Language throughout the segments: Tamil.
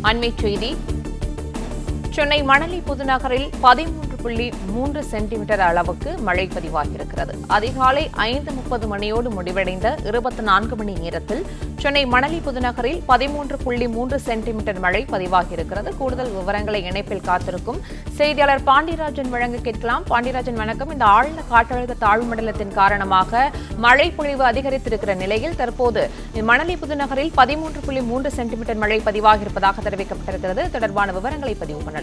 அண்மைச் செய்தி. சென்னை மணலி புதுநகரில் 13.3 சென்டிமீட்டர் அளவுக்கு மழை பதிவாகியிருக்கிறது. அதிகாலை 5:30 மணியோடு முடிவடைந்த 24 மணி நேரத்தில் சென்னை மணலி புதுநகரில் 13.3 சென்டிமீட்டர் மழை பதிவாகியிருக்கிறது. கூடுதல் விவரங்களை இணைப்பில் காத்திருக்கும் செய்தியாளர் பாண்டியராஜன் வழங்க கேட்கலாம். பாண்டியராஜன், வணக்கம். இந்த ஆழ்ந்த காற்றழுத்த தாழ்வு மண்டலத்தின் காரணமாக மழை பொழிவு அதிகரித்திருக்கிற நிலையில் தற்போது மணலி புதுநகரில் 13.3 சென்டிமீட்டர் மழை பதிவாகியிருப்பதாக தெரிவிக்கப்பட்டிருக்கிறது. தொடர்பான விவரங்களை பதிவு பண்ணலாம்.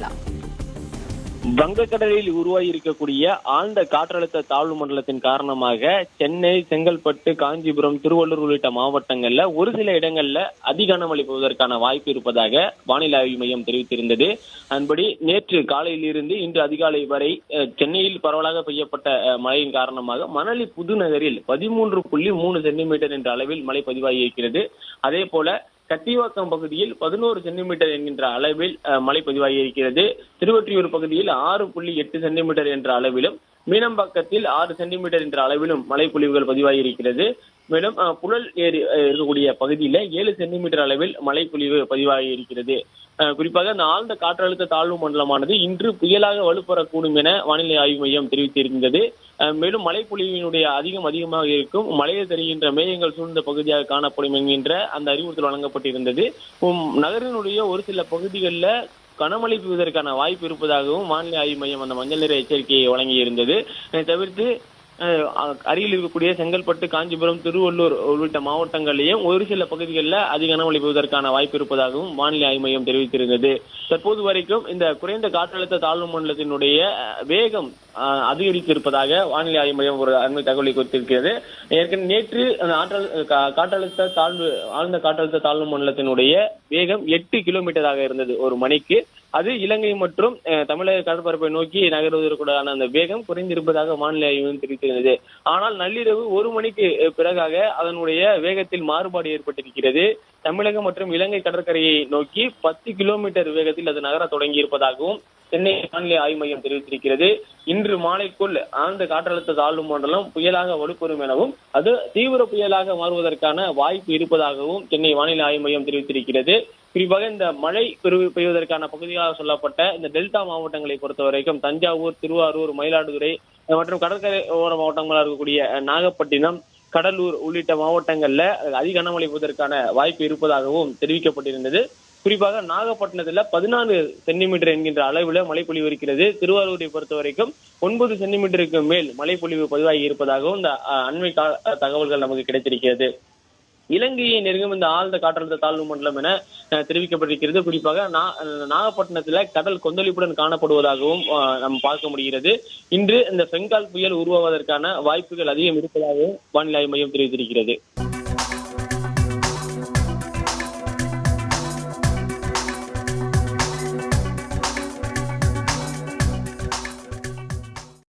வங்கக்கடலில் உருவாகி இருக்கக்கூடிய ஆழ்ந்த காற்றழுத்த தாழ்வு மண்டலத்தின் காரணமாக சென்னை, செங்கல்பட்டு, காஞ்சிபுரம், திருவள்ளூர் உள்ளிட்ட மாவட்டங்கள்ல ஒரு சில இடங்கள்ல அதிக கனமழை பெய்வதற்கான வாய்ப்பு இருப்பதாக வானிலை ஆய்வு மையம் தெரிவித்திருந்தது. அதன்படி நேற்று காலையிலிருந்து இன்று அதிகாலை வரை சென்னையில் பரவலாக பெய்யப்பட்ட மழையின் காரணமாக மணலி புதுநகரில் 13.3 சென்டிமீட்டர் என்ற அளவில் மழை பதிவாகி இருக்கிறது. அதே போல கத்திவாக்கம் பகுதியில் 11 சென்டிமீட்டர் என்கின்ற அளவில் மழை பதிவாகி இருக்கிறது. திருவொற்றியூர் பகுதியில் 6.8 சென்டிமீட்டர் என்ற அளவிலும், மீனம்பாக்கத்தில் 6 சென்டிமீட்டர் என்ற அளவிலும் மழை பொழிவுகள் பதிவாகி இருக்கிறது. மேலும் புழல் ஏரி இருக்கக்கூடிய பகுதியில 7 சென்டிமீட்டர் அளவில் மழை பொழிவு பதிவாகி இருக்கிறது. குறிப்பாக அந்த ஆழ்ந்த காற்றழுத்த தாழ்வு மண்டலமானது இன்று புயலாக வலுப்பெறக்கூடும் என வானிலை ஆய்வு மையம் தெரிவித்திருந்தது. மேலும் மழை பொழிவினுடைய அதிகமாக இருக்கும், மழையில் தெரிகின்ற மேகங்கள் சூழ்ந்த பகுதியாக காணப்படும் என்கின்ற அந்த அறிவுறுத்தல் வழங்கப்பட்டிருந்தது. நகரினுடைய ஒரு சில பகுதிகளில் கனமழை பெய்வதற்கான வாய்ப்பு இருப்பதாகவும் வானிலை ஆய்வு மையம் அந்த மஞ்சள் நிற எச்சரிக்கையை வழங்கியிருந்தது. இதை தவிர்த்து அருகில் இருக்கக்கூடிய செங்கல்பட்டு, காஞ்சிபுரம், திருவள்ளூர் உள்ளிட்ட மாவட்டங்களிலேயும் ஒரு சில பகுதிகளில் அதிக கனமழை பெய்வதற்கான வாய்ப்பு இருப்பதாகவும் வானிலை ஆய்வு மையம் தெரிவித்திருந்தது. தற்போது வரைக்கும் இந்த குறைந்த காற்றழுத்த தாழ்வு மண்டலத்தினுடைய வேகம் அதிகரித்திருப்பதாக வானிலை ஆய்வு மையம் ஒரு அண்மை தகவலை கொடுத்திருக்கிறது. ஏற்கனவே நேற்று அந்த ஆழ்ந்த காற்றழுத்த தாழ்வு மண்டலத்தினுடைய வேகம் 8 கிலோமீட்டராக இருந்தது ஒரு மணிக்கு. அது இலங்கை மற்றும் தமிழக கடற்பரப்பை நோக்கி நகர்வதற்குடான அந்த வேகம் குறைந்திருப்பதாக வானிலை ஆய்வு தெரிவித்திருந்தது. ஆனால் நள்ளிரவு 1 மணிக்கு பிறகாக அதனுடைய வேகத்தில் மாறுபாடு ஏற்பட்டிருக்கிறது. தமிழகம் மற்றும் இலங்கை கடற்கரையை நோக்கி 10 கிலோமீட்டர் வேகத்தில் அது நகர தொடங்கி இருப்பதாகவும் சென்னை வானிலை ஆய்வு மையம் தெரிவித்திருக்கிறது. இன்று மாலைக்குள் ஆழ்ந்த காற்றழுத்த தாழ்வு மண்டலம் புயலாக வலுப்பெறும் எனவும் அது தீவிர புயலாக மாறுவதற்கான வாய்ப்பு இருப்பதாகவும் சென்னை வானிலை ஆய்வு மையம் தெரிவித்திருக்கிறது. குறிப்பாக இந்த மழை பெய்வதற்கான பகுதியாக சொல்லப்பட்ட இந்த டெல்டா மாவட்டங்களை பொறுத்தவரைக்கும் தஞ்சாவூர், திருவாரூர், மயிலாடுதுறை மற்றும் கடற்கரை ஓர மாவட்டங்களாக இருக்கக்கூடிய நாகப்பட்டினம், கடலூர் உள்ளிட்ட மாவட்டங்கள்ல அதிக கனமழை பெய்வதற்கான வாய்ப்பு இருப்பதாகவும் தெரிவிக்கப்பட்டிருந்தது. குறிப்பாக நாகப்பட்டினத்துல 14 சென்டிமீட்டர் என்கின்ற அளவில் மழைப்பொழிவு இருக்கிறது. திருவாரூரை பொறுத்த வரைக்கும் 9 சென்டிமீட்டருக்கு மேல் மழைப்பொழிவு பதிவாகி இருப்பதாகவும் இந்த அண்மை தகவல்கள் நமக்கு கிடைத்திருக்கிறது. இலங்கையை நெருங்கும் இந்த ஆழ்ந்த காற்றழுத்த தாழ்வு மண்டலம் என தெரிவிக்கப்பட்டிருக்கிறது. குறிப்பாக நாகப்பட்டினத்துல கடல் கொந்தளிப்புடன் காணப்படுவதாகவும் நாம் பார்க்க முடிகிறது. இன்று இந்த பெங்கால் புயல் உருவாவதற்கான வாய்ப்புகள் அதிகம் இருப்பதாகவும் வானிலை ஆய்வு மையம் தெரிவித்திருக்கிறது.